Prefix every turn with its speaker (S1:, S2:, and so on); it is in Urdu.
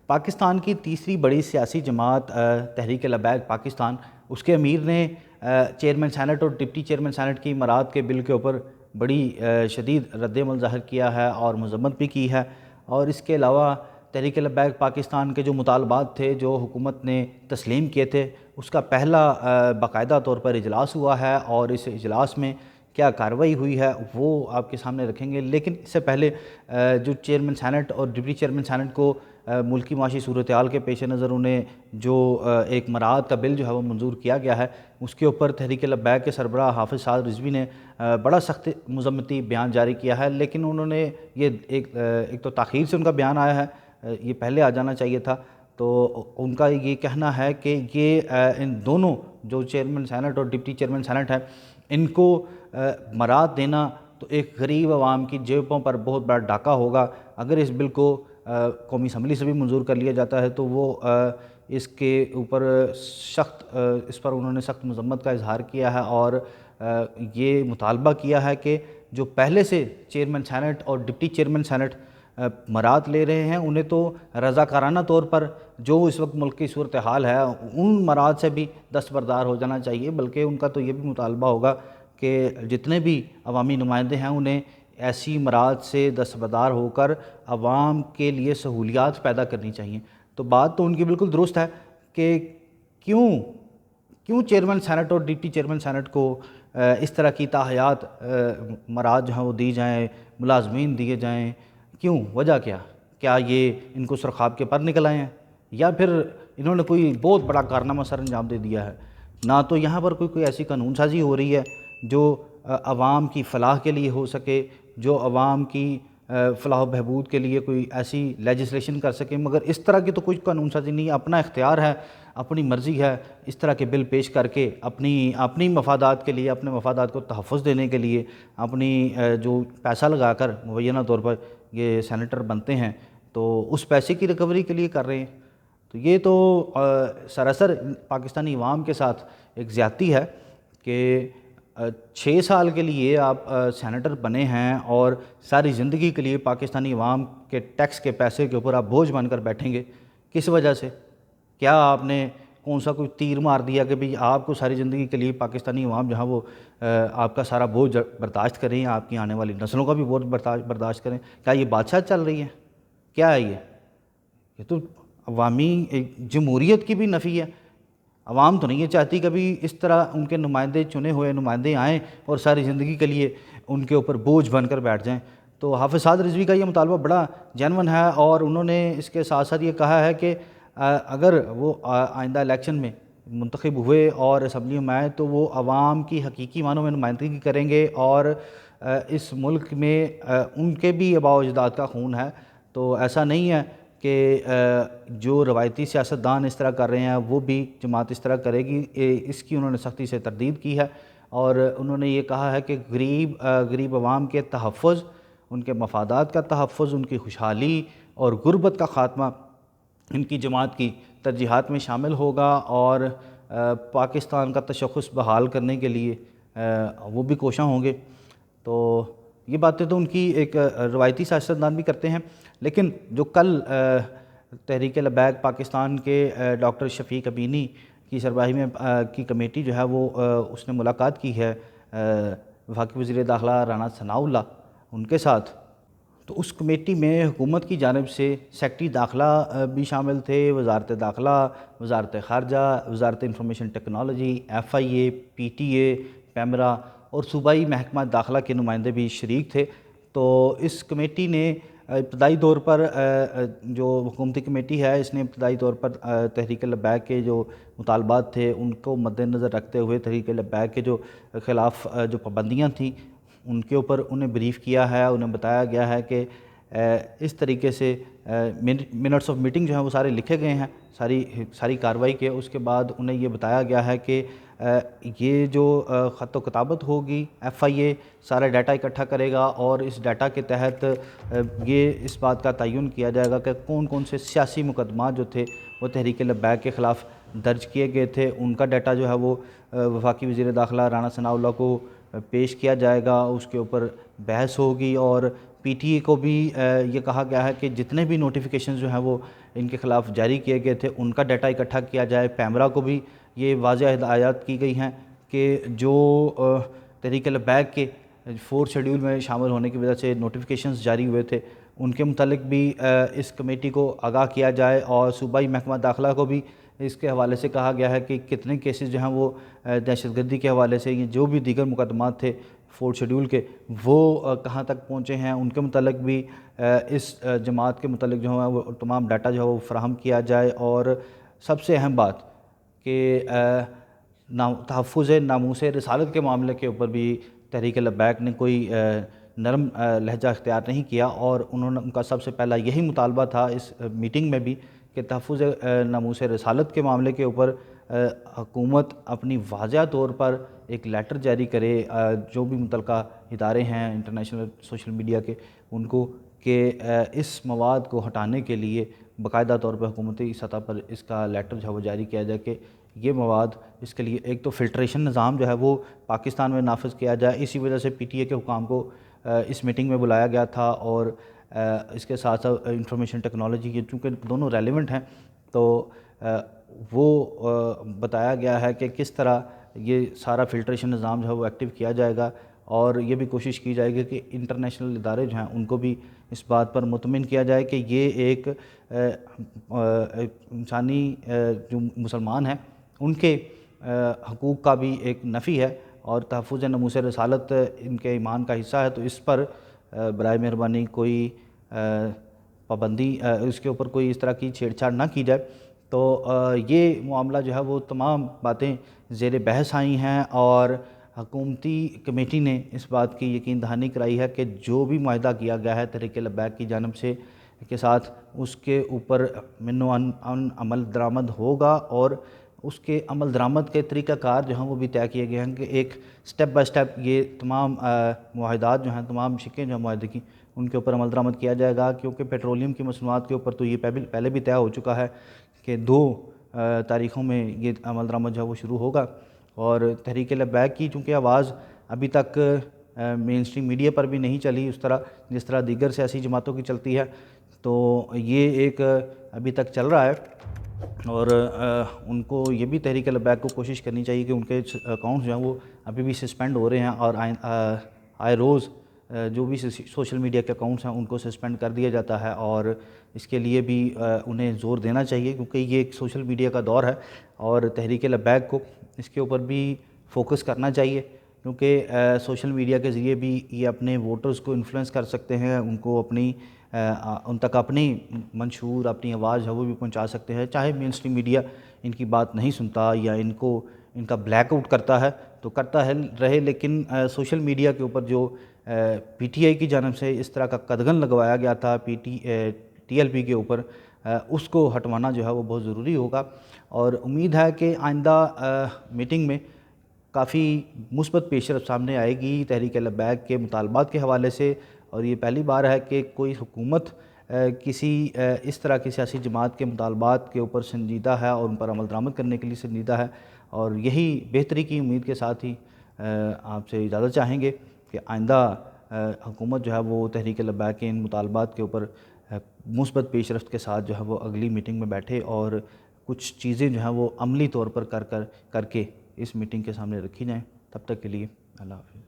S1: پاکستان کی تیسری بڑی سیاسی جماعت تحریک لبیک پاکستان، اس کے امیر نے چیئرمین سینٹ اور ڈپٹی چیئرمین سینٹ کی امارات کے بل کے اوپر بڑی شدید رد عمل ظاہر کیا ہے اور مذمت بھی کی ہے۔ اور اس کے علاوہ تحریک لبیک پاکستان کے جو مطالبات تھے جو حکومت نے تسلیم کیے تھے، اس کا پہلا باقاعدہ طور پر اجلاس ہوا ہے، اور اس اجلاس میں کیا کارروائی ہوئی ہے وہ آپ کے سامنے رکھیں گے۔ لیکن اس سے پہلے جو چیئرمین سینٹ اور ڈپٹی چیئرمین سینٹ کو ملکی معاشی صورتحال کے پیش نظر انہیں جو ایک مراعات کا بل جو ہے وہ منظور کیا گیا ہے، اس کے اوپر تحریک لبیک کے سربراہ حافظ سعد رضوی نے بڑا سخت مذمتی بیان جاری کیا ہے۔ لیکن انہوں نے یہ ایک تو تاخیر سے ان کا بیان آیا ہے، یہ پہلے آ جانا چاہیے تھا، تو ان کا یہ کہنا ہے کہ یہ ان دونوں جو چیئرمین سینٹ اور ڈپٹی چیئرمین سینٹ ہیں، ان کو مراعات دینا تو ایک غریب عوام کی جیبوں پر بہت بڑا ڈاکہ ہوگا۔ اگر اس بل کو قومی اسمبلی سے بھی منظور کر لیا جاتا ہے تو وہ اس کے اوپر اس پر انہوں نے سخت مذمت کا اظہار کیا ہے، اور یہ مطالبہ کیا ہے کہ جو پہلے سے چیئرمین سینٹ اور ڈپٹی چیئرمین سینٹ مراعات لے رہے ہیں، انہیں تو رضاکارانہ طور پر جو اس وقت ملک کی صورتحال ہے ان مراعات سے بھی دستبردار ہو جانا چاہیے، بلکہ ان کا تو یہ بھی مطالبہ ہوگا کہ جتنے بھی عوامی نمائندے ہیں انہیں ایسی مراعات سے دستبردار ہو کر عوام کے لیے سہولیات پیدا کرنی چاہیے۔ تو بات تو ان کی بالکل درست ہے کہ کیوں چیئرمین سینٹ اور ڈپٹی چیئرمین سینٹ کو اس طرح کی تاحیات مراعات جو ہیں وہ دی جائیں، ملازمین دیے جائیں، کیوں؟ وجہ کیا یہ ان کو سرخاب کے پر نکل آئے ہیں، یا پھر انہوں نے کوئی بہت بڑا کارنامہ سر انجام دے دیا ہے؟ نہ تو یہاں پر کوئی ایسی قانون سازی ہو رہی ہے جو عوام کی فلاح کے لیے ہو سکے، جو عوام کی فلاح و بہبود کے لیے کوئی ایسی لیجسلیشن کر سکے، مگر اس طرح کی تو کوئی قانون سازی نہیں ہے۔ اپنا اختیار ہے، اپنی مرضی ہے اس طرح کے بل پیش کر کے اپنی مفادات کے لیے، اپنے مفادات کو تحفظ دینے کے لیے، اپنی جو پیسہ لگا کر مبینہ طور پر یہ سینیٹر بنتے ہیں تو اس پیسے کی ریکوری کے لیے کر رہے ہیں۔ تو یہ تو سراسر پاکستانی عوام کے ساتھ ایک زیادتی ہے کہ 6 سال کے لیے آپ سینیٹر بنے ہیں اور ساری زندگی کے لیے پاکستانی عوام کے ٹیکس کے پیسے کے اوپر آپ بوجھ بن کر بیٹھیں گے۔ کس وجہ سے؟ کیا آپ نے کون سا کوئی تیر مار دیا کہ بھئی آپ کو ساری زندگی کے لیے پاکستانی عوام جو ہے وہ آپ کا سارا بوجھ برداشت کریں، آپ کی آنے والی نسلوں کا بھی بوجھ برداشت کریں؟ کیا یہ بادشاہ چل رہی ہے؟ کیا ہے یہ تو عوامی جمہوریت کی بھی نفی ہے۔ عوام تو نہیں یہ چاہتی کبھی اس طرح ان کے نمائندے، چنے ہوئے نمائندے آئیں اور ساری زندگی کے لیے ان کے اوپر بوجھ بن کر بیٹھ جائیں۔ تو حافظ سعد رضوی کا یہ مطالبہ بڑا جینون ہے، اور انہوں نے اس کے ساتھ ساتھ یہ کہا ہے کہ اگر وہ آئندہ الیکشن میں منتخب ہوئے اور اسمبلی میں آئے تو وہ عوام کی حقیقی معنوں میں نمائندگی کریں گے، اور اس ملک میں ان کے بھی آباء و اجداد کا خون ہے۔ تو ایسا نہیں ہے کہ جو روایتی سیاستدان اس طرح کر رہے ہیں وہ بھی جماعت اس طرح کرے گی، اس کی انہوں نے سختی سے تردید کی ہے، اور انہوں نے یہ کہا ہے کہ غریب عوام کے تحفظ، ان کے مفادات کا تحفظ، ان کی خوشحالی اور غربت کا خاتمہ ان کی جماعت کی ترجیحات میں شامل ہوگا، اور پاکستان کا تشخص بحال کرنے کے لیے وہ بھی کوشاں ہوں گے۔ تو یہ باتیں تو ان کی ایک روایتی سیاستدان بھی کرتے ہیں، لیکن جو کل تحریک لبیک پاکستان کے ڈاکٹر شفیق امینی کی سربراہی میں کی کمیٹی جو ہے وہ اس نے ملاقات کی ہے وفاقی وزیر داخلہ رانا ثناءاللہ ان کے ساتھ، تو اس کمیٹی میں حکومت کی جانب سے سیکرٹری داخلہ بھی شامل تھے، وزارت داخلہ، وزارت خارجہ، وزارت information technology, FIA، PTA، PEMRA اور صوبائی محکمہ داخلہ کے نمائندے بھی شریک تھے۔ تو اس کمیٹی نے ابتدائی طور پر جو حکومتی کمیٹی ہے اس نے ابتدائی طور پر تحریک لبیک کے جو مطالبات تھے ان کو مد نظر رکھتے ہوئے تحریک لبیک کے جو خلاف جو پابندیاں تھیں ان کے اوپر انہیں بریف کیا ہے، انہیں بتایا گیا ہے کہ اس طریقے سے منٹس آف میٹنگ جو ہیں وہ سارے لکھے گئے ہیں ساری کارروائی کے۔ اس کے بعد انہیں یہ بتایا گیا ہے کہ یہ جو خط و کتابت ہوگی FIA سارا ڈیٹا اکٹھا کرے گا، اور اس ڈیٹا کے تحت یہ اس بات کا تعین کیا جائے گا کہ کون کون سے سیاسی مقدمات جو تھے وہ تحریک لبیک کے خلاف درج کیے گئے تھے، ان کا ڈیٹا جو ہے وہ وفاقی وزیر داخلہ رانا ثناءاللہ کو پیش کیا جائے گا، اس کے اوپر بحث ہوگی، اور پی ٹی اے کو بھی یہ کہا گیا ہے کہ جتنے بھی نوٹیفیکیشنز جو ہیں وہ ان کے خلاف جاری کیے گئے تھے ان کا ڈیٹا اکٹھا کیا جائے۔ پیمرا کو بھی یہ واضح ہدایات کی گئی ہیں کہ جو تحریک لبیک کے 4 شیڈول میں شامل ہونے کی وجہ سے نوٹیفیکیشنز جاری ہوئے تھے ان کے متعلق بھی اس کمیٹی کو آگاہ کیا جائے، اور صوبائی محکمہ داخلہ کو بھی اس کے حوالے سے کہا گیا ہے کہ کتنے کیسز جو ہیں وہ دہشت گردی کے حوالے سے یہ جو بھی دیگر مقدمات تھے 4 شیڈول کے وہ کہاں تک پہنچے ہیں، ان کے متعلق بھی اس جماعت کے متعلق جو ہے وہ تمام ڈیٹا جو ہے وہ فراہم کیا جائے۔ اور سب سے اہم بات کہ تحفظ ناموس رسالت کے معاملے کے اوپر بھی تحریک لبیک نے کوئی نرم لہجہ اختیار نہیں کیا، اور ان کا سب سے پہلا یہی مطالبہ تھا اس میٹنگ میں بھی کہ تحفظ ناموس رسالت کے معاملے کے اوپر حکومت اپنی واضح طور پر ایک لیٹر جاری کرے جو بھی متعلقہ ادارے ہیں انٹرنیشنل سوشل میڈیا کے ان کو، کہ اس مواد کو ہٹانے کے لیے باقاعدہ طور پر حکومتی سطح پر اس کا لیٹر جو ہے وہ جاری کیا جائے کہ یہ مواد اس کے لیے ایک تو فلٹریشن نظام جو ہے وہ پاکستان میں نافذ کیا جائے۔ اسی وجہ سے پی ٹی اے کے حکام کو اس میٹنگ میں بلایا گیا تھا، اور اس کے ساتھ ساتھ انفارمیشن ٹیکنالوجی کے چونکہ دونوں ریلیونٹ ہیں تو وہ بتایا گیا ہے کہ کس طرح یہ سارا فلٹریشن نظام جو ہے وہ ایکٹیو کیا جائے گا، اور یہ بھی کوشش کی جائے گی کہ انٹرنیشنل ادارے جو ہیں ان کو بھی اس بات پر مطمئن کیا جائے کہ یہ ایک انسانی جو مسلمان ہیں ان کے حقوق کا بھی ایک نفی ہے، اور تحفظ ناموس رسالت ان کے ایمان کا حصہ ہے، تو اس پر برائے مہربانی کوئی پابندی اس کے اوپر کوئی اس طرح کی چھیڑ چھاڑ نہ کی جائے۔ تو یہ معاملہ جو ہے وہ تمام باتیں زیر بحث آئی ہیں، اور حکومتی کمیٹی نے اس بات کی یقین دہانی کرائی ہے کہ جو بھی معاہدہ کیا گیا ہے تحریک لبیک کی جانب سے کے ساتھ اس کے اوپر من و عن عمل درآمد ہوگا، اور اس کے عمل درآمد کے طریقہ کار جو ہیں وہ بھی طے کیے گئے ہیں کہ ایک سٹیپ بائی سٹیپ یہ تمام معاہدات جو ہیں تمام شقیں جو ہیں معاہدے کی ان کے اوپر عمل درآمد کیا جائے گا، کیونکہ پیٹرولیم کی مصنوعات کے اوپر تو یہ پہلے بھی طے ہو چکا ہے کہ 2 تاریخوں میں یہ عمل درآمد جو ہے وہ شروع ہوگا۔ اور تحریک لبیک کی چونکہ آواز ابھی تک مین اسٹریم میڈیا پر بھی نہیں چلی اس طرح جس طرح دیگر سیاسی جماعتوں کی چلتی ہے، تو یہ ایک ابھی تک چل رہا ہے، اور ان کو یہ بھی تحریک لبیک کو کوشش کرنی چاہیے کہ ان کے اکاؤنٹس جو ہیں وہ ابھی بھی سسپینڈ ہو رہے ہیں، اور آئے روز جو بھی سوشل میڈیا کے اکاؤنٹس ہیں ان کو سسپینڈ کر دیا جاتا ہے، اور اس کے لیے بھی انہیں زور دینا چاہیے کیونکہ یہ ایک سوشل میڈیا کا دور ہے، اور تحریک لبیک کو اس کے اوپر بھی فوکس کرنا چاہیے، کیونکہ سوشل میڈیا کے ذریعے بھی یہ اپنے ووٹرز کو انفلوئنس کر سکتے ہیں، ان کو ان تک اپنی منشور اپنی آواز ہے وہ بھی پہنچا سکتے ہیں، چاہے مین اسٹریم میڈیا ان کی بات نہیں سنتا یا ان کا بلیک آؤٹ کرتا ہے تو کرتا ہے رہے، لیکن سوشل میڈیا کے اوپر جو پی ٹی آئی کی جانب سے اس طرح کا قدغن لگوایا گیا تھا ٹی ایل پی کے اوپر، اس کو ہٹوانا جو ہے وہ بہت ضروری ہوگا، اور امید ہے کہ آئندہ میٹنگ میں کافی مثبت پیش رفت سامنے آئے گی تحریک لبیک کے مطالبات کے حوالے سے، اور یہ پہلی بار ہے کہ کوئی حکومت کسی اس طرح کی سیاسی جماعت کے مطالبات کے اوپر سنجیدہ ہے اور ان پر عمل درآمد کرنے کے لیے سنجیدہ ہے، اور یہی بہتری کی امید کے ساتھ ہی آپ سے اجازت چاہیں گے کہ آئندہ حکومت جو ہے وہ تحریک لبیک کے ان مطالبات کے اوپر مثبت پیش رفت کے ساتھ جو ہے وہ اگلی میٹنگ میں بیٹھے، اور کچھ چیزیں جو ہیں وہ عملی طور پر کر کے اس میٹنگ کے سامنے رکھی جائیں۔ تب تک کے لیے اللہ حافظ۔